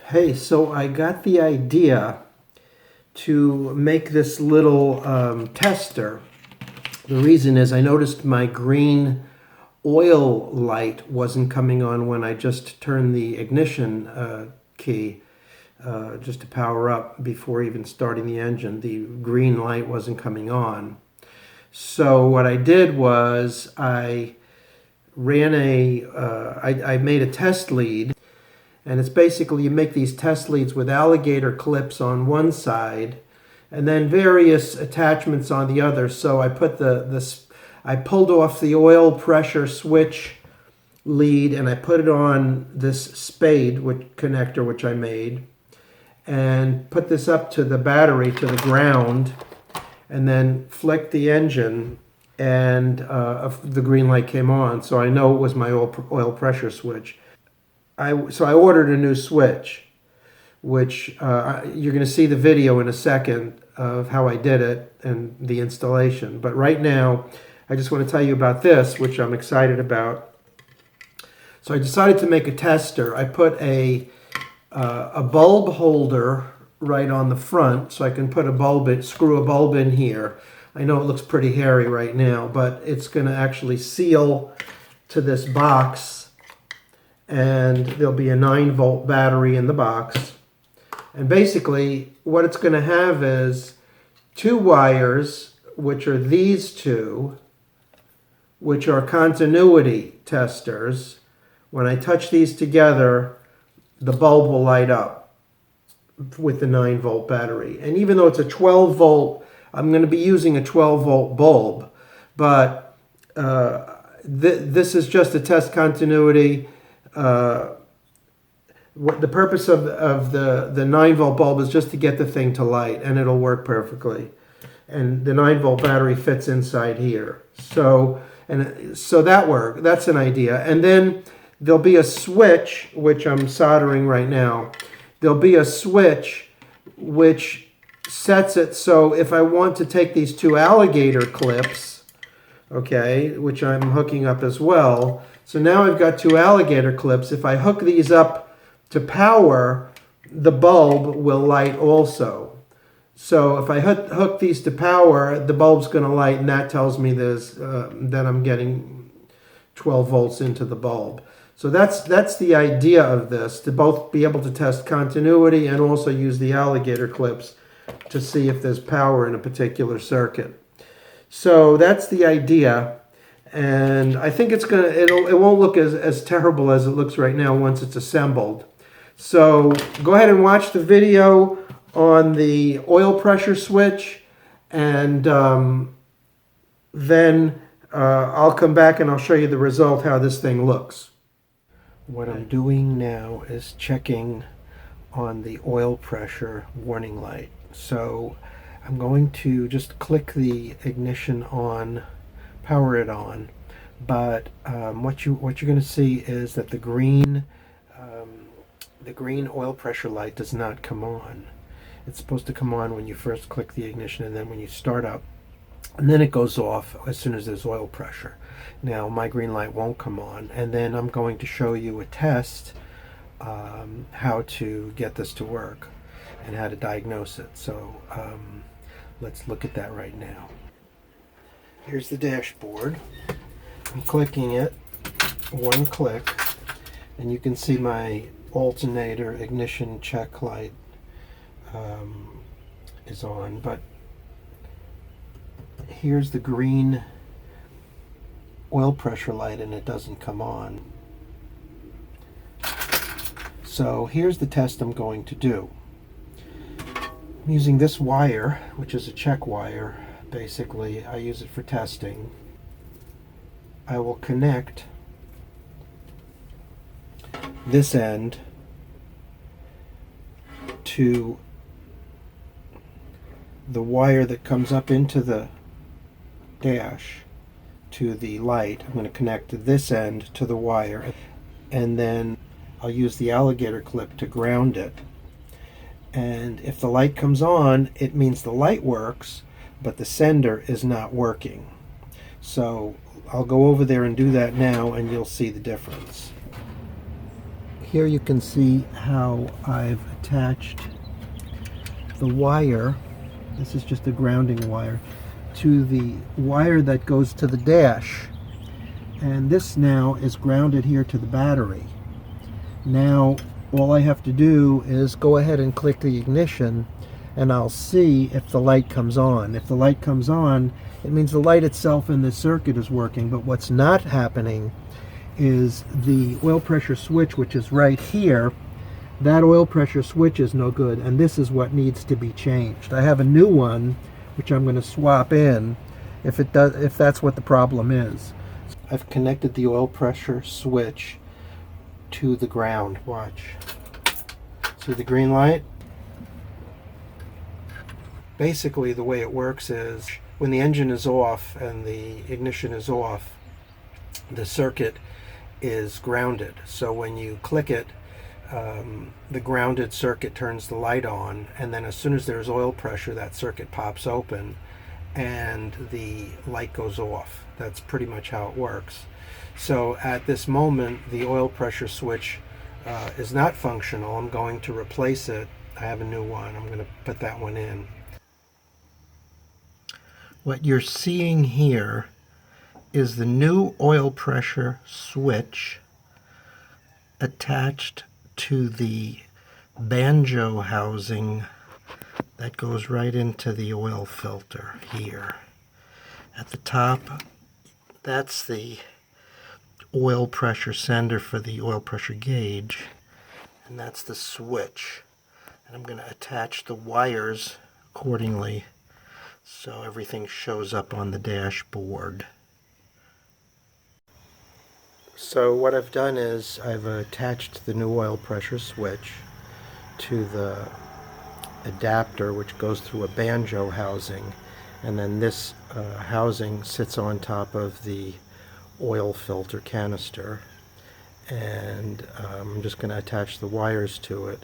Hey, so I got the idea to make this little tester. The reason is I noticed my green oil light wasn't coming on when I just turned the ignition key just to power up before even starting the engine. The green light wasn't coming on. So what I did was I made a test lead. And it's basically you make these test leads with alligator clips on one side and then various attachments on the other. So I put I pulled off the oil pressure switch lead and I put it on this spade connector which I made and put this up to the battery to the ground and then flicked the engine and the green light came on. So I know it was my oil pressure switch. So I ordered a new switch, which you're going to see the video in a second of how I did it and the installation. But right now, I just want to tell you about this, which I'm excited about. So I decided to make a tester. I put a bulb holder right on the front, so I can put screw a bulb in here. I know it looks pretty hairy right now, but it's going to actually seal to this box. And there'll be a 9-volt battery in the box. And basically what it's going to have is 2 wires, which are these two, which are continuity testers. When I touch these together, the bulb will light up with the 9-volt battery. And even though it's a 12-volt, I'm going to be using a 12-volt bulb. But this is just to test continuity. What the purpose of the 9-volt bulb is just to get the thing to light, and it'll work perfectly. And the 9-volt battery fits inside here. So that's an idea. And then there'll be a switch, which I'm soldering right now. There'll be a switch which sets it so if I want to take these 2 alligator clips, okay, which I'm hooking up as well. So now I've got 2 alligator clips. If I hook these up to power, the bulb will light also. So if I hook these to power, the bulb's going to light, and that tells me that I'm getting 12 volts into the bulb. So that's the idea of this, to both be able to test continuity and also use the alligator clips to see if there's power in a particular circuit. So that's the idea. And I think it won't look as terrible as it looks right now once it's assembled. So go ahead and watch the video on the oil pressure switch, and then I'll come back and I'll show you the result, how this thing looks. What I'm doing now is checking on the oil pressure warning light. So I'm going to just click the ignition on, power it on, but what you're going to see is that the green oil pressure light does not come on. It's supposed to come on when you first click the ignition and then when you start up, and then it goes off as soon as there's oil pressure. Now my green light won't come on, and then I'm going to show you a test how to get this to work and how to diagnose it. So let's look at that right now. Here's the dashboard. I'm clicking it, one click, and you can see my alternator ignition check light is on, but here's the green oil pressure light and it doesn't come on. So here's the test I'm going to do. I'm using this wire, which is a check wire. Basically, I use it for testing. I will connect this end to the wire that comes up into the dash to the light. I'm going to connect this end to the wire, and then I'll use the alligator clip to ground it. And if the light comes on, it means the light works, but the sender is not working. So I'll go over there and do that now, and you'll see the difference. Here you can see how I've attached the wire, this is just a grounding wire, to the wire that goes to the dash. And this now is grounded here to the battery. Now all I have to do is go ahead and click the ignition, and I'll see if the light comes on. If the light comes on, it means the light itself in the circuit is working. But what's not happening is the oil pressure switch, which is right here. That oil pressure switch is no good, and this is what needs to be changed. I have a new one which I'm going to swap in if that's what the problem is. I've connected the oil pressure switch to the ground. Watch. See the green light? Basically the way it works is when the engine is off and the ignition is off, the circuit is grounded. So when you click it, the grounded circuit turns the light on, and then as soon as there's oil pressure, that circuit pops open and the light goes off. That's pretty much how it works. So at this moment, the oil pressure switch is not functional. I'm going to replace it. I have a new one. I'm going to put that one in. What you're seeing here is the new oil pressure switch attached to the banjo housing that goes right into the oil filter here. At the top, that's the oil pressure sender for the oil pressure gauge, and that's the switch. And I'm going to attach the wires accordingly so everything shows up on the dashboard. So what I've done is I've attached the new oil pressure switch to the adapter, which goes through a banjo housing, and then this housing sits on top of the oil filter canister, and I'm just going to attach the wires to it,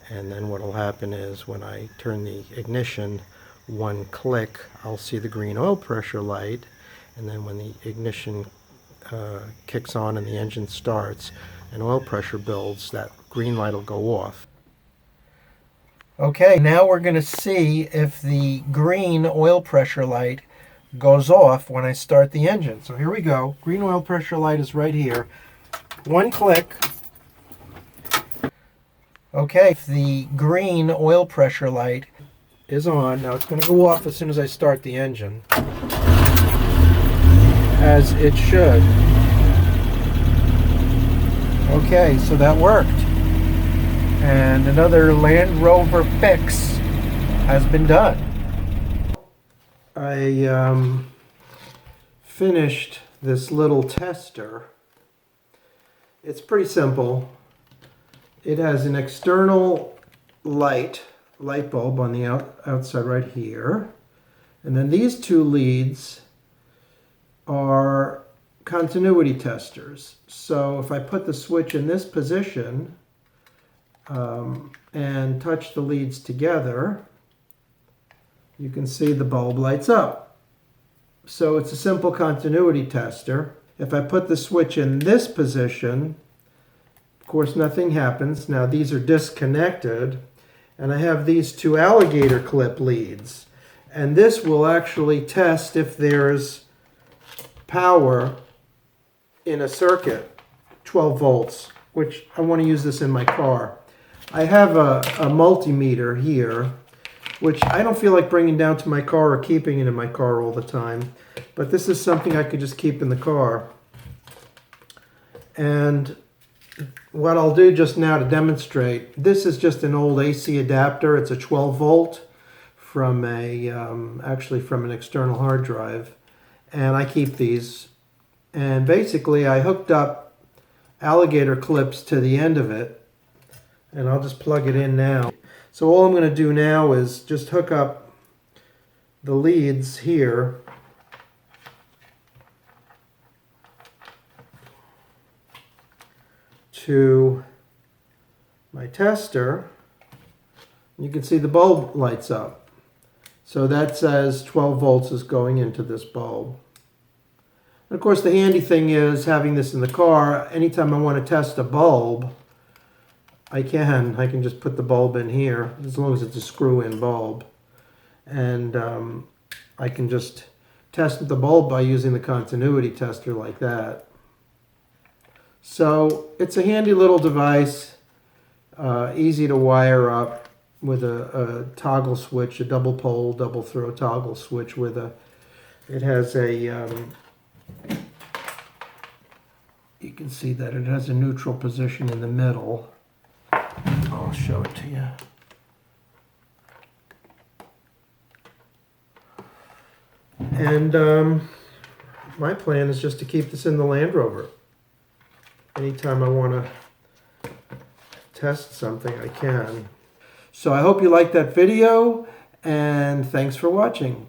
and then what will happen is when I turn the ignition, one click, I'll see the green oil pressure light, and then when the ignition kicks on and the engine starts and oil pressure builds, that green light will go off. Okay, now we're going to see if the green oil pressure light goes off when I start the engine. So here we go. Green oil pressure light is right here. One click. Okay, if the green oil pressure light is on. Now it's going to go off as soon as I start the engine, as it should. Okay, so that worked. And another Land Rover fix has been done. I finished this little tester. It's pretty simple. It has an external light bulb on the outside right here. And then these two leads are continuity testers. So if I put the switch in this position and touch the leads together, you can see the bulb lights up. So it's a simple continuity tester. If I put the switch in this position, of course nothing happens. Now these are disconnected, and I have these two alligator clip leads. And this will actually test if there's power in a circuit, 12 volts, which I want to use this in my car. I have a multimeter here, which I don't feel like bringing down to my car or keeping it in my car all the time. But this is something I could just keep in the car. And what I'll do just now to demonstrate, this is just an old AC adapter. It's a 12 volt from actually from an external hard drive. And I keep these. And basically I hooked up alligator clips to the end of it. And I'll just plug it in now. So all I'm going to do now is just hook up the leads here to my tester. You can see the bulb lights up. So that says 12 volts is going into this bulb. And of course the handy thing is having this in the car. Anytime I want to test a bulb, I can just put the bulb in here as long as it's a screw-in bulb, and I can just test the bulb by using the continuity tester like that. So it's a handy little device, easy to wire up with a toggle switch, a double pole, double throw toggle switch with it has a, you can see that it has a neutral position in the middle. I'll show it to you. And my plan is just to keep this in the Land Rover. Anytime I want to test something, I can. So I hope you liked that video, and thanks for watching.